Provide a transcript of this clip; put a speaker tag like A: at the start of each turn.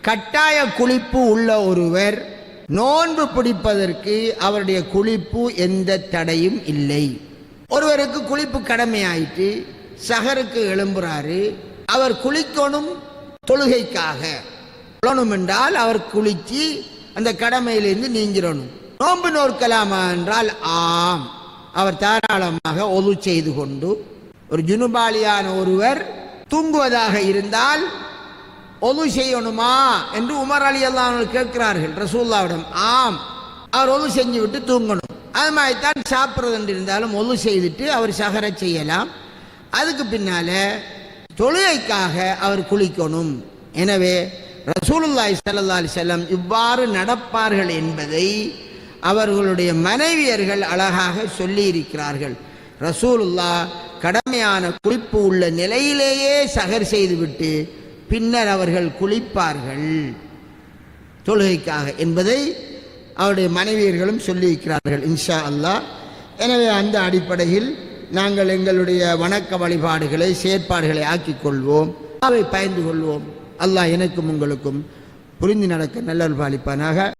A: கட்டாய குளிப்பு உள்ள ஒருவர் நோன்பு பிடிப்பதற்கு அவருடைய குளிப்பு எந்த தடையும் இல்லை. ஒருவருக்கு குளிப்பு கடமையாயிட்டு சஹருக்கு எழும்புறாரு, அவர் குளிக்கணும் தொழுகைக்காக என்றால் அவர் குளிச்சு அந்த கடமையிலிருந்து நீங்கிடணும். நோன்பு நோக்கலாமா என்றால் ஆம், அவர் தாராளமாக ஒது செய்து கொண்டு, ஒரு ஜுனுபாலியான ஒருவர் தூங்குவதாக இருந்தால் ஒது செய்யணுமா என்று உமர் அலி அல்லாஹ் கேட்கிறார்கள் ரசூலுல்லாஹ்விடம். ஆம், அவர் ஒது செஞ்சு விட்டு தூங்கணும். அது மாதிரி தான் சாப்பிட்றது என்று இருந்தாலும் ஒது செய்துட்டு அவர் சஹர செய்யலாம். அதுக்கு பின்னால தொழுகைக்காக அவர் குளிக்கணும். எனவே ரசூலுல்லாஹி ஸல்லல்லாஹு அலைஹி வஸல்லம் இவ்வாறு நடப்பார்கள் என்பதை அவர்களுடைய மனைவியர்கள் அழகாக சொல்லி இருக்கிறார்கள். ரசூலுல்லாஹ் கடமையான குளிப்பு உள்ள நிலையிலேயே சஹர் செய்துவிட்டு பின்னர் அவர்கள் குளிப்பார்கள் தொழுகைக்காக என்பதை அவருடைய மனைவியர்களும் சொல்லியிருக்கிறார்கள் இன்ஷா அல்லாஹ். எனவே அந்த அடிப்படையில் நாங்கள் எங்களுடைய வணக்க வழிபாடுகளை செயற்பாடுகளை ஆக்கிக் கொள்வோம், அவை பயந்து கொள்வோம். அல்லாஹ் எனக்கும் உங்களுக்கும் புரிந்து நடக்க நல்ல பாலிப்பானாக.